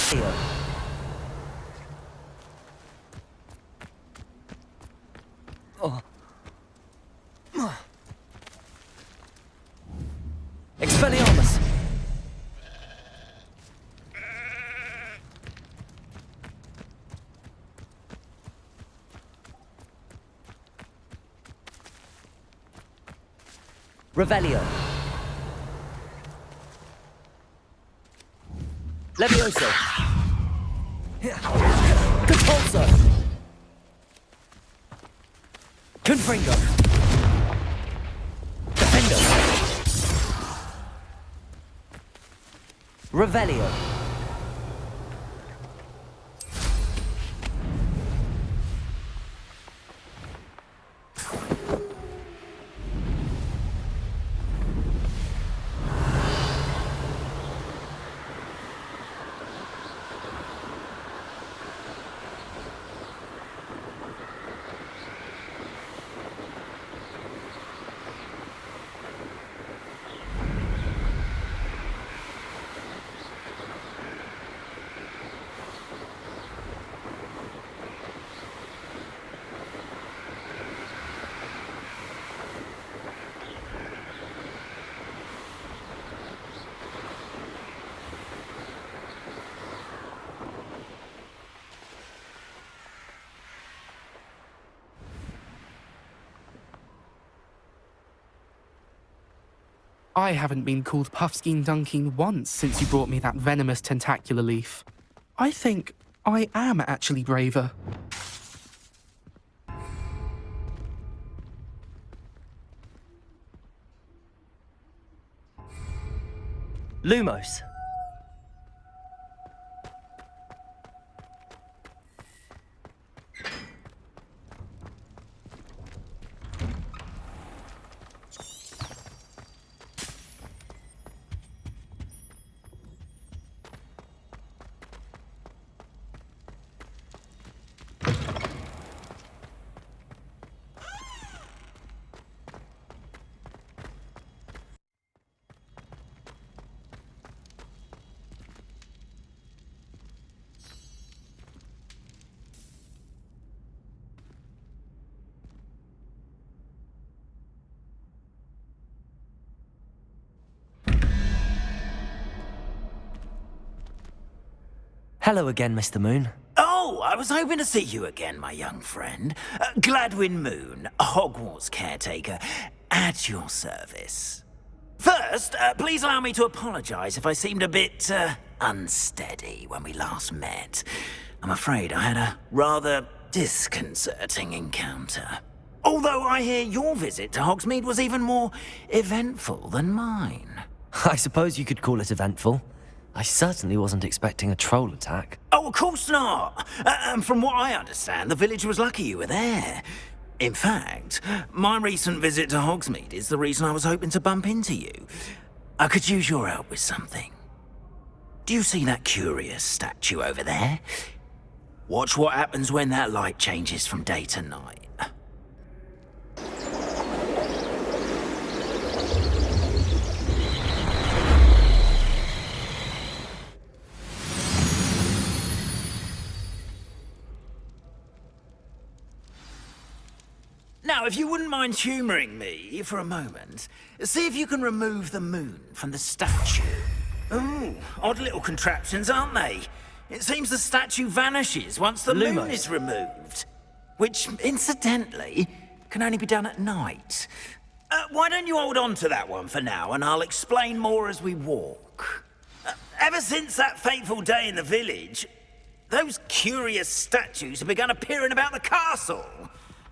Revelio. Oh. Expelliarmus! Revelio. Levioso. Compulso. Confringo. Defendo. Revelio. I haven't been called Puffskein Dunking once since you brought me that venomous tentacular leaf. I think I am actually braver. Lumos. Hello again, Mr. Moon. Oh, I was hoping to see you again, my young friend. Gladwin Moon, Hogwarts Caretaker, at your service. First, please allow me to apologize if I seemed a bit, unsteady when we last met. I'm afraid I had a rather disconcerting encounter. Although I hear your visit to Hogsmeade was even more eventful than mine. I suppose you could call it eventful. I certainly wasn't expecting a troll attack. Oh, of course not. And from what I understand, the village was lucky you were there. In fact, my recent visit to Hogsmeade is the reason I was hoping to bump into you. I could use your help with something. Do you see that curious statue over there? Watch what happens when that light changes from day to night. Now, if you wouldn't mind humouring me for a moment, see if you can remove the moon from the statue. Ooh, odd little contraptions, aren't they? It seems the statue vanishes once the moon is removed. Which, incidentally, can only be done at night. Why don't you hold on to that one for now, and I'll explain more as we walk. Ever since that fateful day in the village, those curious statues have begun appearing about the castle.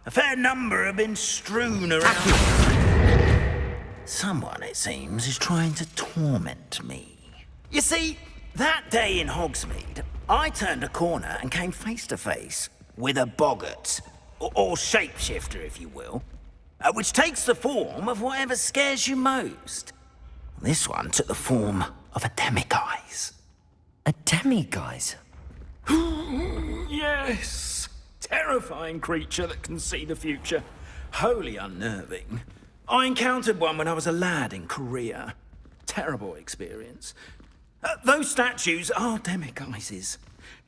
A fair number have been strewn around. Someone, it seems, is trying to torment me. You see, that day in Hogsmeade, I turned a corner and came face to face with a boggart, or shapeshifter, if you will, which takes the form of whatever scares you most. This one took the form of a demiguise. A demiguise? Yes! Terrifying creature that can see the future. Wholly unnerving. I encountered one when I was a lad in Korea. Terrible experience. Those statues are demiguises.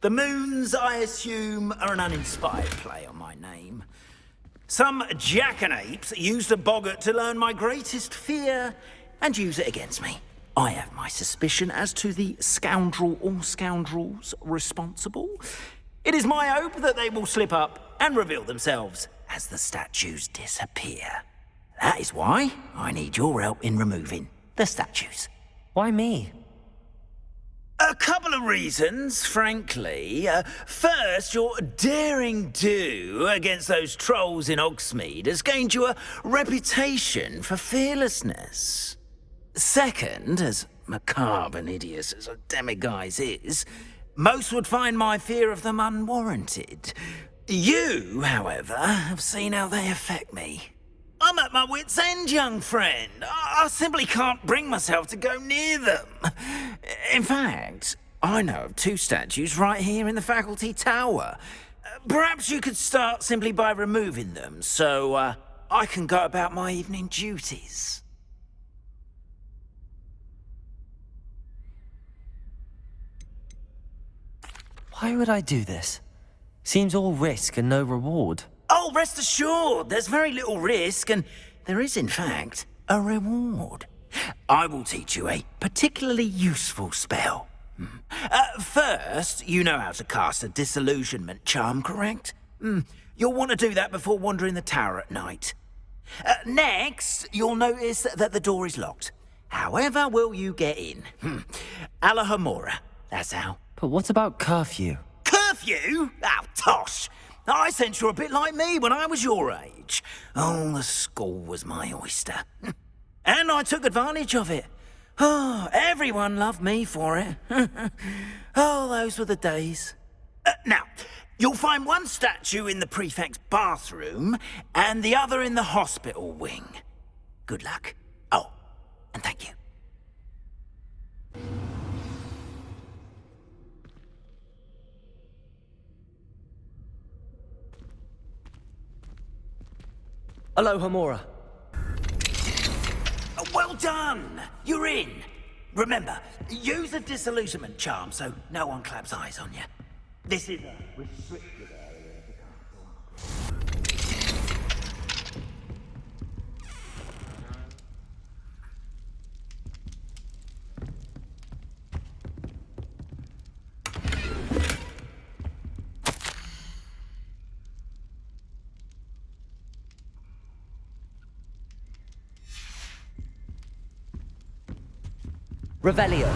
The moons, I assume, are an uninspired play on my name. Some jackanapes used a boggart to learn my greatest fear and use it against me. I have my suspicion as to the scoundrel or scoundrels responsible. It is my hope that they will slip up and reveal themselves as the statues disappear. That is why I need your help in removing the statues. Why me? A couple of reasons, frankly. First, your daring do against those trolls in Hogsmeade has gained you a reputation for fearlessness. Second, as macabre and hideous as a demiguise is, most would find my fear of them unwarranted. You, however, have seen how they affect me. I'm at my wit's end, young friend. I simply can't bring myself to go near them. In fact, I know of 2 statues right here in the faculty tower. Perhaps you could start simply by removing them, so I can go about my evening duties. Why would I do this? Seems all risk and no reward. Oh, rest assured, there's very little risk, and there is, in fact, a reward. I will teach you a particularly useful spell. First, you know how to cast a disillusionment charm, correct? You'll want to do that before wandering the tower at night. Next, you'll notice that the door is locked. However will you get in? Alohomora, that's how. But what about curfew? Curfew? Oh, tosh! I sense you're a bit like me when I was your age. Oh, the school was my oyster. And I took advantage of it. Oh, everyone loved me for it. Oh, those were the days. Now, you'll find one statue in the prefect's bathroom and the other in the hospital wing. Good luck. Oh, and thank you. Alohomora. Well done! You're in. Remember, use a disillusionment charm so no one claps eyes on you. This is a restricted area of the castle. Revelio.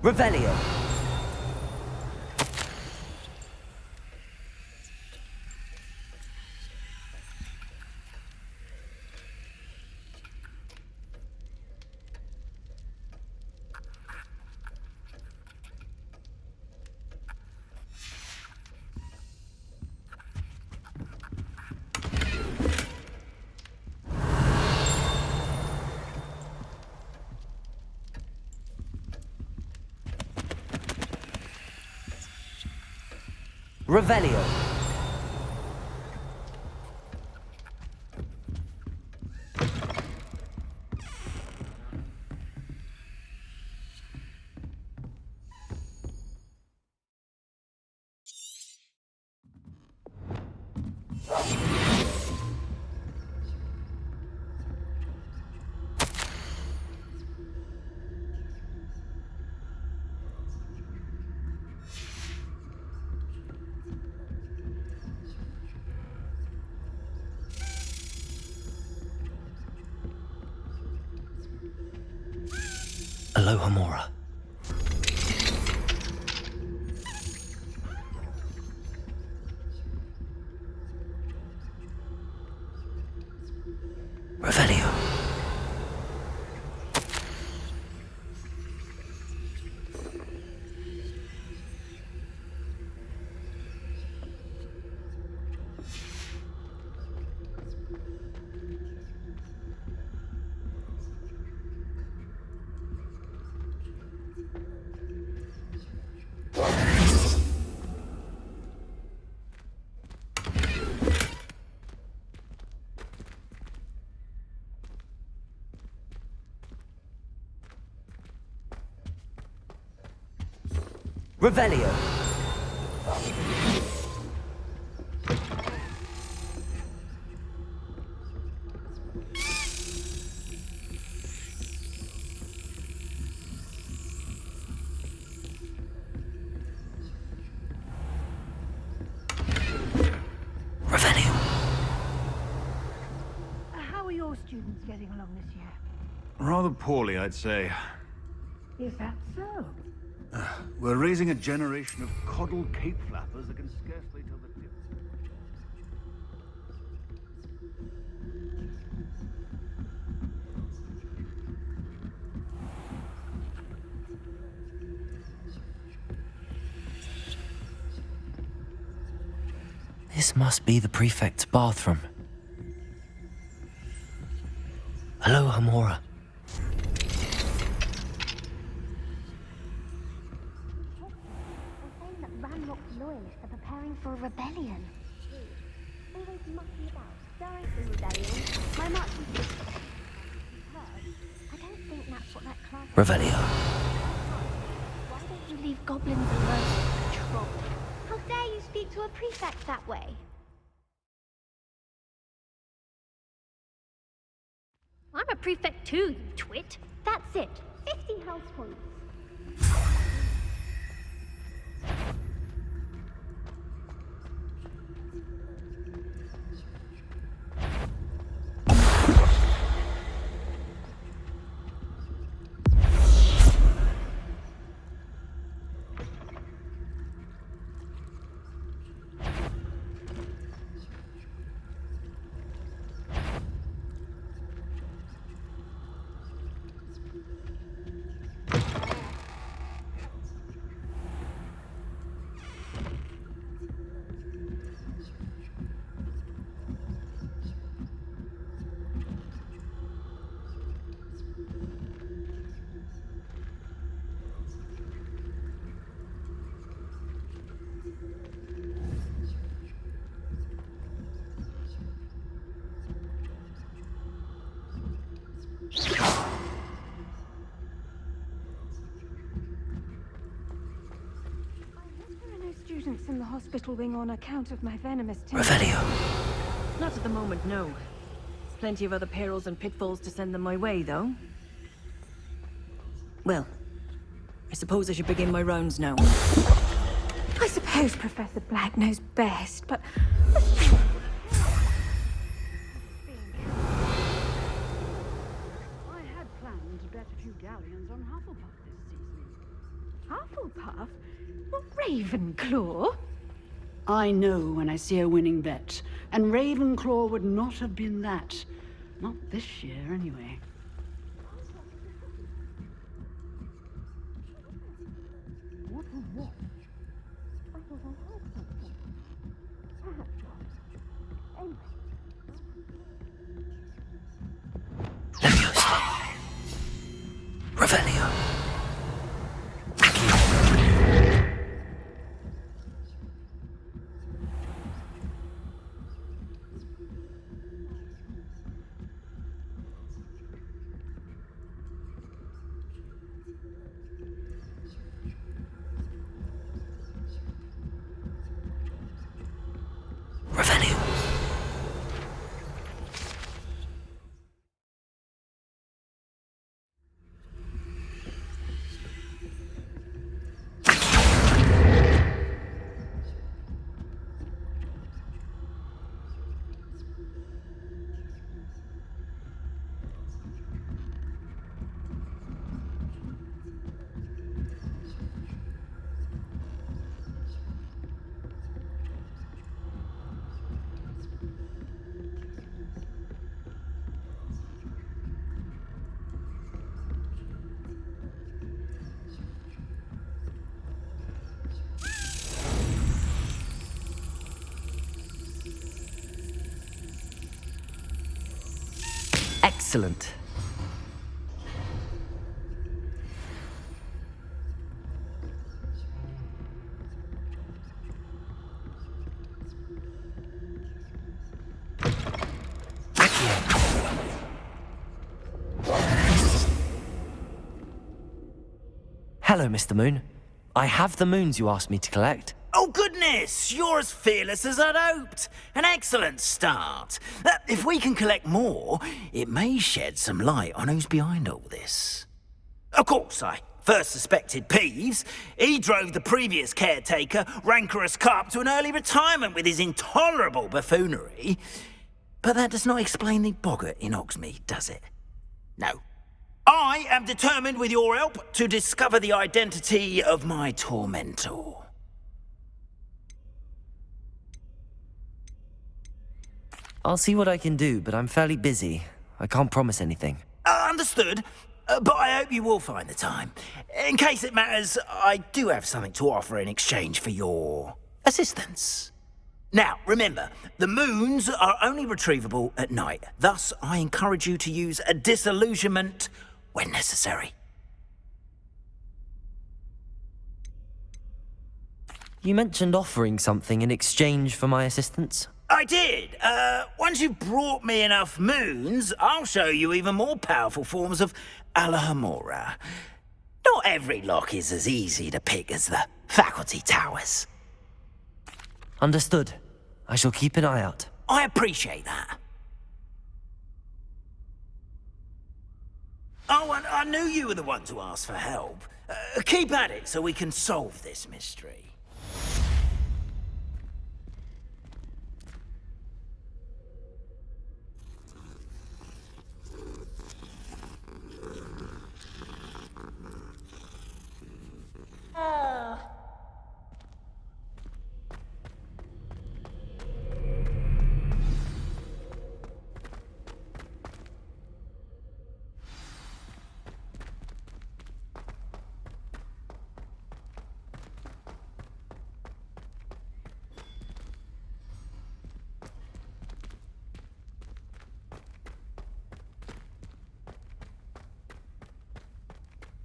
Revelio. Revelio. Alohomora. Revelio. Revelio. Revelio. How are your students getting along this year? Rather poorly, I'd say. Is that so? We're raising a generation of coddled cape flappers that can scarcely tell the difference. This must be the prefect's bathroom. Alohomora. Loyalists are preparing for a rebellion. Always mucking about, stirring the rebellion. My marching I don't think that's what that class is. Revelio. Why don't you leave goblins alone, troll? How dare you speak to a prefect that way? I'm a prefect too, you twit. That's it. 50 house points. Students in the hospital wing on account of my venomous Revelio. Not at the moment, no. Plenty of other perils and pitfalls to send them my way, though. Well, I suppose I should begin my rounds now. I suppose Professor Black knows best, but... I had planned to bet a few galleons on Hufflepuff this season. Hufflepuff? Not Ravenclaw? I know when I see a winning bet, and Ravenclaw would not have been that. Not this year, anyway. What was what? I thought I heard something. Perhaps not. Anyway. Leviosa. Revelio. Revelio. Excellent. Hello, Mr. Moon. I have the moons you asked me to collect. Oh, goodness! You're as fearless as I'd hoped. An excellent start. If we can collect more, it may shed some light on who's behind all this. Of course, I first suspected Peeves. He drove the previous caretaker, rancorous Carp, to an early retirement with his intolerable buffoonery. But that does not explain the boggart in Hogsmeade, does it? No. I am determined, with your help, to discover the identity of my tormentor. I'll see what I can do, but I'm fairly busy. I can't promise anything. Understood. But I hope you will find the time. In case it matters, I do have something to offer in exchange for your assistance. Now, remember, the moons are only retrievable at night. Thus, I encourage you to use a disillusionment when necessary. You mentioned offering something in exchange for my assistance? I did. Once you've brought me enough moons, I'll show you even more powerful forms of Alohomora. Not every lock is as easy to pick as the faculty towers. Understood. I shall keep an eye out. I appreciate that. Oh, and I knew you were the one to ask for help. Keep at it so we can solve this mystery.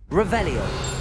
Revelio.